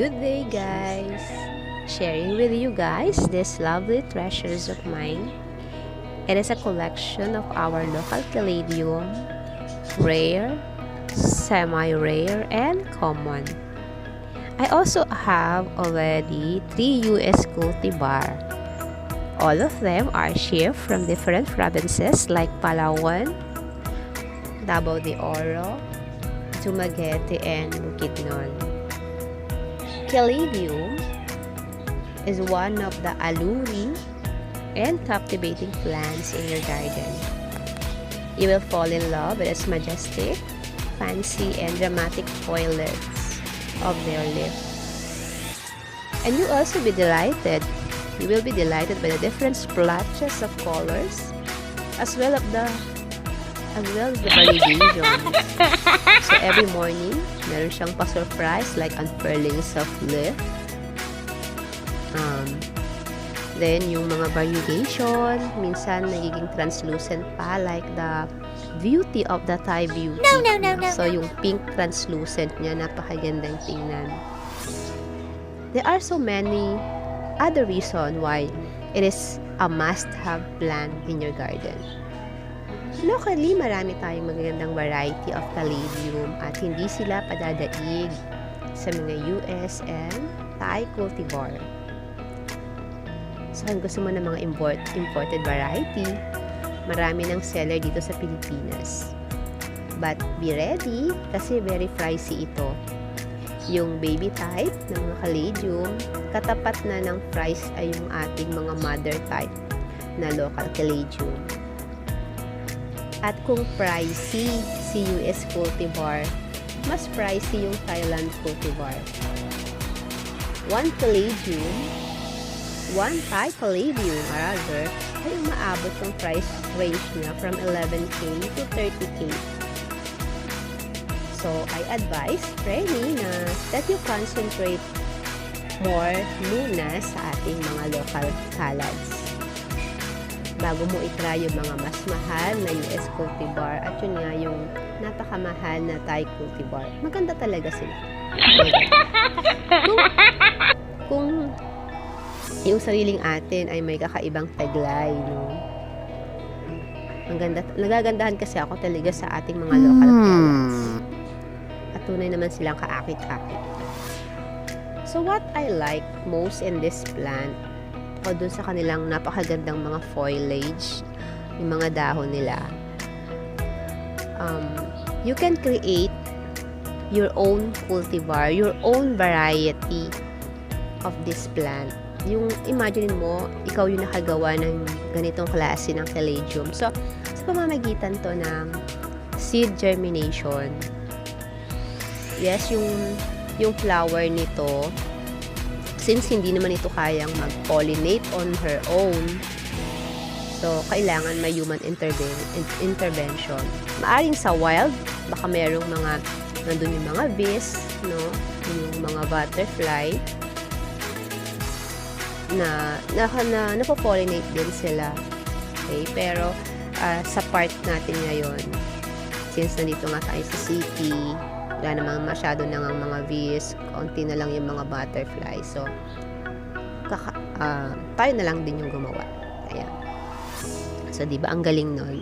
Good day, guys! Sharing with you guys these lovely treasures of mine. It is a collection of our local Caladium, rare, semi-rare, and common. I also have already 3 US cultivar. All of them are shipped from different provinces like Palawan, Davao de Oro, Dumaguete, and Bukidnon. Caladium is one of the alluring and captivating plants in your garden. You will fall in love with its majestic, fancy, and dramatic foliage of their leaves. And you will be delighted by the different splotches of colors as well as the variations. So every morning, meron siyang pa-surprise like unfurlings of leaf. Then yung mga variegation, minsan nagiging translucent pa like the beauty of the Thai beauty. No. So yung pink translucent niya, napakagandang tingnan. There are so many other reasons why it is a must-have plant in your garden. Locally, marami tayong magagandang variety of Caladium at hindi sila padadaig sa mga US and Thai cultivar. So, kung gusto mo ng mga imported variety, marami ng seller dito sa Pilipinas. But be ready kasi very pricey ito. Yung baby type ng mga Caladium, katapat na ng price ay yung ating mga mother type na local Caladium. At kung pricey si US cultivar, mas pricey yung Thailand cultivar. One Thai Caladium, rather, ay umaabot yung price range niya from 11K to 30K. So, I advise, Freddy, that you concentrate more muna sa ating mga local calads bago mo itry yung mga mas mahal na US cultivar at yun nga yung napakamahal na Thai cultivar. Maganda talaga sila. Kung yung sariling atin ay may kakaibang taglay, no? Nagagandahan kasi ako talaga sa ating mga local calads. At tunay naman silang kaakit-akit. So what I like most in this plant o dun sa kanilang napakagandang mga foliage, yung mga dahon nila, you can create your own cultivar, your own variety of this plant. Yung imagine mo, ikaw yung nakagawa ng ganitong klase ng Caladium. So, sa pamamagitan to ng seed germination, yes, yung flower nito, since hindi naman ito kayang mag-pollinate on her own, so kailangan may human intervention. Maaring sa wild, baka merong nandun yung mga bees, no? Yung mga butterfly, na napopollinate din sila. Okay? Pero, sa part natin ngayon, since nandito nga tayo sa city, wala namang masyado nang mga bees, konti na lang yung mga butterfly. So, tayo na lang din yung gumawa. Ayan. So, di ba ang galing nun?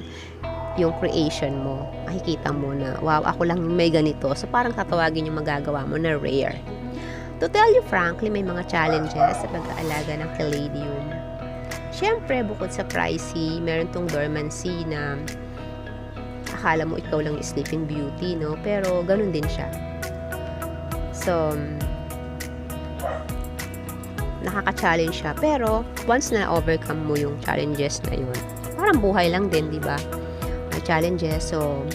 Yung creation mo, makikita mo na, wow, ako lang may ganito. So, parang tatawagin yung magagawa mo na rare. To tell you frankly, may mga challenges sa pag-aalaga ng Caladium. Siyempre, bukod sa pricey, meron tong dormancy na akala mo ikaw lang yung sleeping beauty, no? Pero, ganun din siya. So, nakaka-challenge siya. Pero, once na overcome mo yung challenges na yun, parang buhay lang din, di ba? May challenges. So,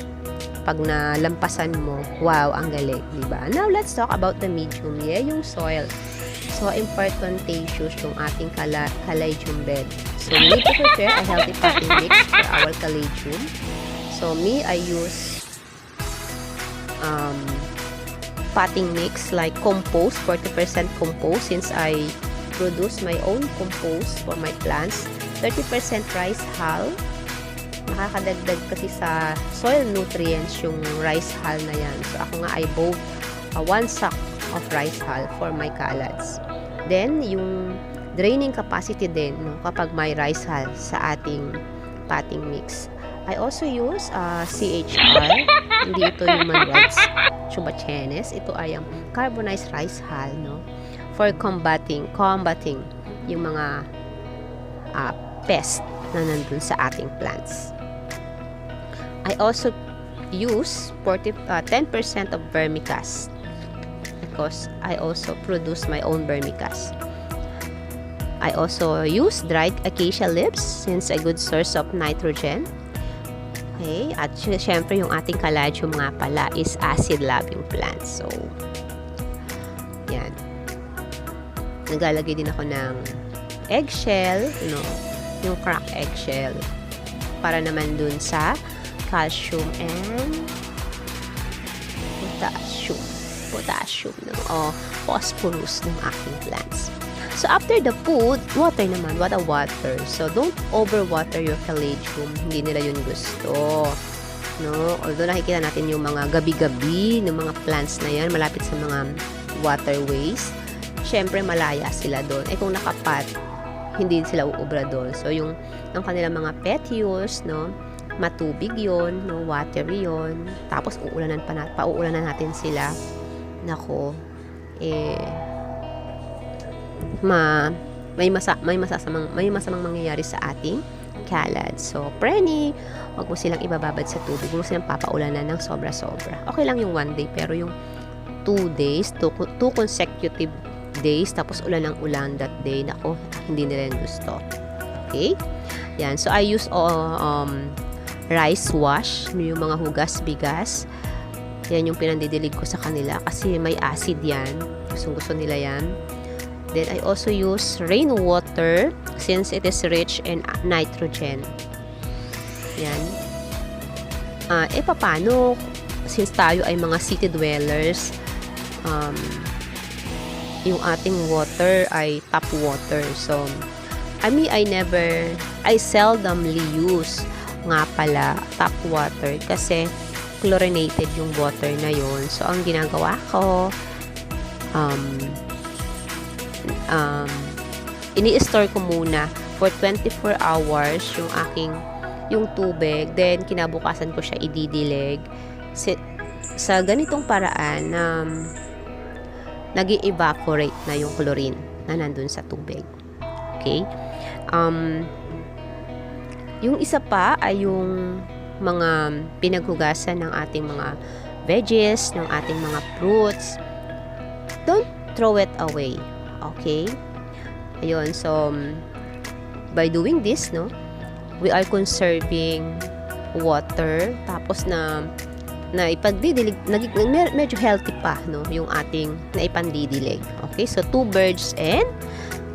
pag nalampasan mo, wow, ang galing, di ba? Now, let's talk about the medium. Yeah, yung soil. So, important issues yung ating Caladium bed. So, we need to prepare a healthy potting mix for our Caladium. So, me, I use potting mix like compost, 40% compost since I produce my own compost for my plants. 30% rice hull. Nakakadagdag kasi sa soil nutrients yung rice hull na yan. So, ako nga, I bought 1 sack of rice hull for my calads. Then, yung draining capacity din, no, kapag may rice hull sa ating potting mix. I also use CHR, hindi ito human rights chubachenes. Ito ay ang carbonized rice hull, no, for combating yung mga pest na nandun sa ating plants. I also use 10% of vermicast because I also produce my own vermicast. I also use dried acacia leaves since a good source of nitrogen. Okay, at syempre yung ating caladium nga pala is acid-loving plants. So, yan. Naglalagay din ako ng eggshell, yung cracked eggshell para naman dun sa calcium and potassium o phosphorus ng aking plants. So, after the food, water naman. What a water. So, don't overwater your caladium. Hindi nila yun gusto. No? Although nakikita natin yung mga gabi-gabi ng mga plants na yan, malapit sa mga waterways, syempre malaya sila doon. Kung nakapat, hindi sila uubra doon. So, yung kanilang mga petioles, no, matubig yon, no, watery yon. Tapos, pauulanan natin sila. Nako, may masamang mangyayari sa ating calad. So, preni, wag mo silang ibababad sa tubig. Wag mo silang papaulanan ng sobra-sobra. Okay lang yung 1 day, pero yung 2 days, 2 consecutive days, tapos ulan ng ulan that day, nako, hindi nila yung gusto. Okay? Yan. So, I use rice wash, yung mga hugas-bigas. Yan yung pinandidilig ko sa kanila kasi may acid yan. Gusto nila yan. Then, I also use rainwater since it is rich in nitrogen. Yan. Paano? Since tayo ay mga city dwellers, yung ating water ay tap water. So, I seldomly use nga pala tap water kasi chlorinated yung water na yun. So, ang ginagawa ko, ini-store ko muna for 24 hours yung tubig, then kinabukasan ko siya ididilig sa ganitong paraan na nag-evaporate na yung chlorine na nandun sa tubig. Okay? Yung isa pa ay yung mga pinaghugasan ng ating mga veggies, ng ating mga fruits. Don't throw it away. Okay? Ayun, so by doing this, no, we are conserving water, tapos na ipagdidilig, medyo healthy pa, no, yung ating naipandidilig. Okay? So 2 birds and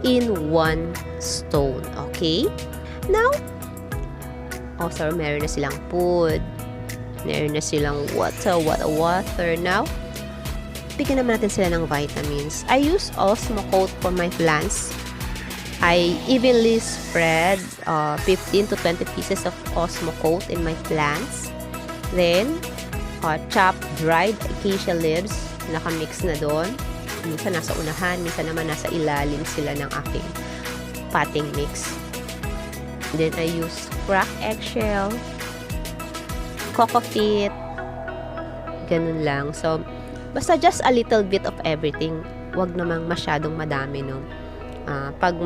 in 1 stone. Okay? Now, also meron na silang food, meron na silang water. Now, bigyan naman natin sila ng vitamins. I use Osmocote for my plants. I evenly spread 15 to 20 pieces of Osmocote in my plants. Then, chop dried acacia leaves. Nakamix na doon. Minsan nasa unahan, minsan naman nasa ilalim sila ng aking potting mix. Then, I use cracked eggshell, coco peat, ganun lang. So, basta just a little bit of everything. Wag namang masyadong madami, no. Pag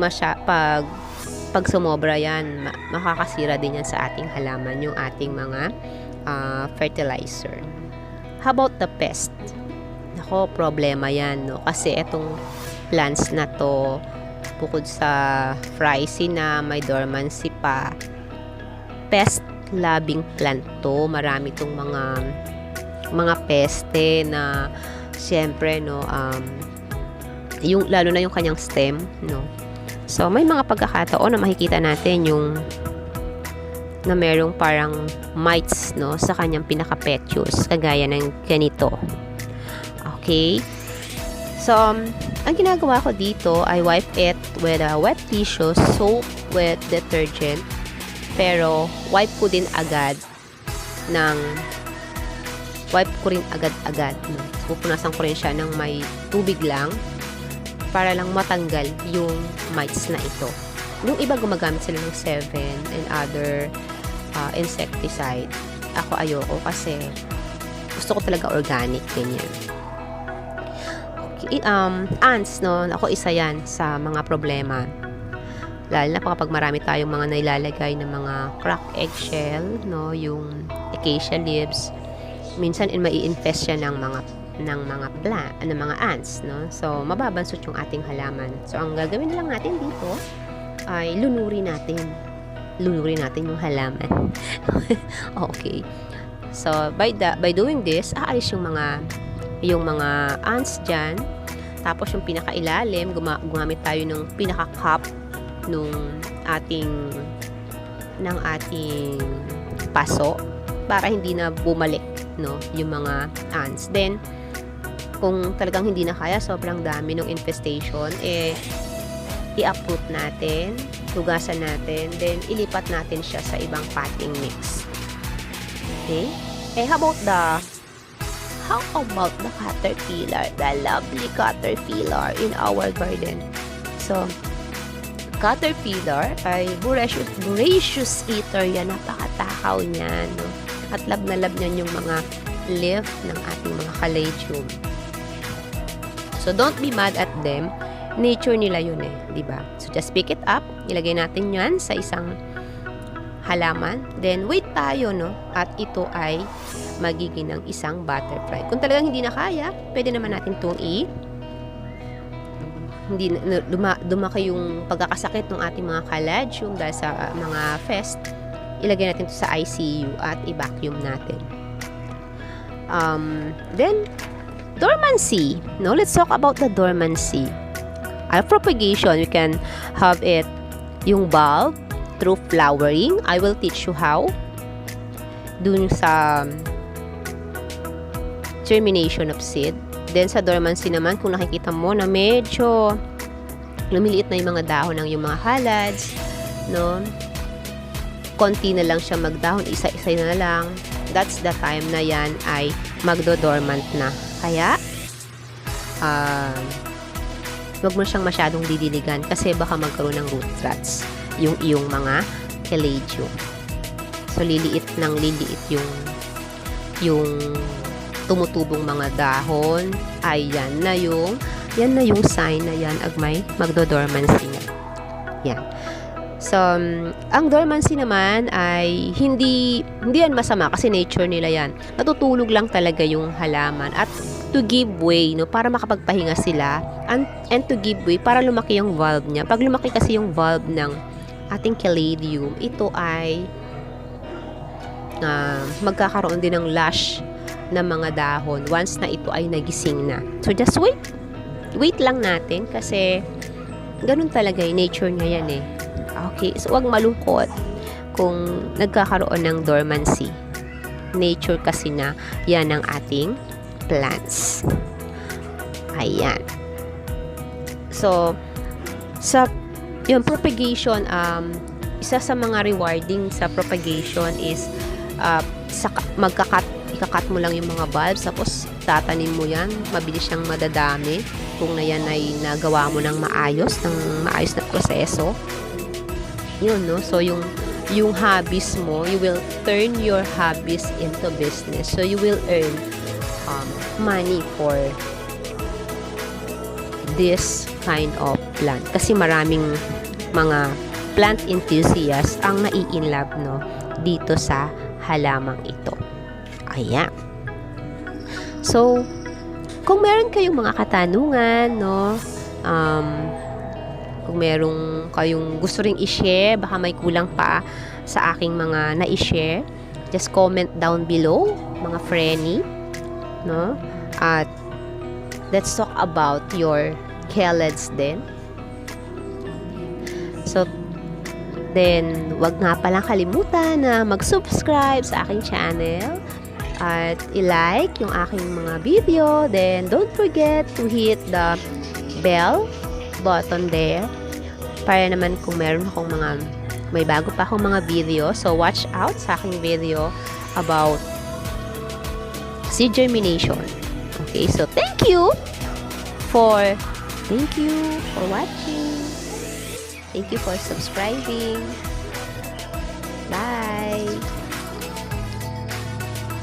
sumobra yan, makakasira din yan sa ating halaman, yung ating mga fertilizer. How about the pest? Nako, problema yan, no. Kasi etong plants na to, bukod sa frizzy na may dormancy pa, pest-loving plant to. Marami tong mga peste na siyempre, no, yung lalo na yung kanyang stem, no. So may mga pagkakataon na makikita natin yung na merong parang mites, no, sa kanyang pinaka-petioles, kagaya ng ganito. Okay? So ang ginagawa ko dito, I wipe it with a wet tissue, soak with detergent, pero wipe ko din agad ng wipe ko rin agad-agad. No? Pupunasan ko rin siya ng may tubig lang para lang matanggal yung mites na ito. Yung iba gumagamit sila ng 7 and other insecticide. Ako ayoko kasi gusto ko talaga organic, ganyan. Okay, ants, no? Ako isa yan sa mga problema. Lalo na kapag marami tayong mga nailalagay ng mga cracked eggshell, no? Yung acacia leaves. Minsan mai-infest siya ng mga ants, no? So, mababansot yung ating halaman. So, ang gagawin lang natin dito ay lunurin natin yung halaman. Okay. So, by doing this, aalis yung mga ants dyan. Tapos yung pinakailalim, gumamit tayo ng pinaka-cup ng ating paso para hindi na bumalik, no, yung mga ants. Then, kung talagang hindi na kaya, sobrang dami ng infestation, i-uproot natin, hugasan natin, then ilipat natin siya sa ibang potting mix. Okay? How about the caterpillar, the lovely caterpillar in our garden? So, caterpillar ay voracious eater yan, napakatakaw niyan, no? At lab na lab niyan yung mga leaf ng ating mga caladium. So, don't be mad at them. Nature nila yun diba? So, just pick it up. Ilagay natin yan sa isang halaman. Then, wait tayo, no? At ito ay magiging ng isang butterfly. Kung talagang hindi na kaya, pwede naman natin itong hindi dumaki yung pagkakasakit ng ating mga caladium dahil sa mga pest, ilagay natin ito sa ICU at i-vacuum natin. Then, dormancy. No, let's talk about the dormancy. Propagation, we can have it yung bulb through flowering. I will teach you how. Dun sa germination of seed. Then sa dormancy naman, kung nakikita mo na medyo lumiliit na yung mga dahon ng yung mga halads, no? Konti na lang siya magdahon, isa-isa na lang. That's the time na yan ay magdo-dormant na. Kaya, wag mo siyang masyadong didiligan kasi baka magkaroon ng root rots yung iyong mga caladium. So, liliit yung tumutubong mga dahon ay yan na yung sign na yan ag may magdo-dormancy na. Yan. So, ang dormancy naman ay hindi yan masama kasi nature nila yan. Natutulog lang talaga yung halaman at to give way, no, para makapagpahinga sila and to give way para lumaki yung valve niya. Pag lumaki kasi yung valve ng ating caladium, ito ay magkakaroon din ng lush na mga dahon once na ito ay nagising na. So, just wait lang natin kasi ganun talaga yung nature niya yan Okay, so wag malungkot kung nagkakaroon ng dormancy. Nature kasi na yan ang ating plants. Ayan. So, sa yung propagation, isa sa mga rewarding sa propagation is ikakat mo lang yung mga bulbs, tapos tatanim mo yan, mabilis siyang madadami kung na yan ay nagawa mo ng maayos na proseso. Yun, no? So, yung hobbies mo, you will turn your hobbies into business. So, you will earn money for this kind of plant. Kasi maraming mga plant enthusiasts ang nai-inlove, no, dito sa halamang ito. Ayan. So, kung meron kayong mga katanungan, no, kung meron kayong gusto ring i-share, baka may kulang pa sa aking mga na-i-share, just comment down below, mga frenny, no? At let's talk about your calads din. So, then, wag nga palang kalimutan na mag-subscribe sa aking channel at i-like yung aking mga video. Then, don't forget to hit the bell button there para naman kung meron akong may bago pa akong mga video. So, watch out sa aking video about seed germination. Okay, so thank you for watching. Thank you for subscribing. Bye.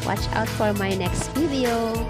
Watch out for my next video.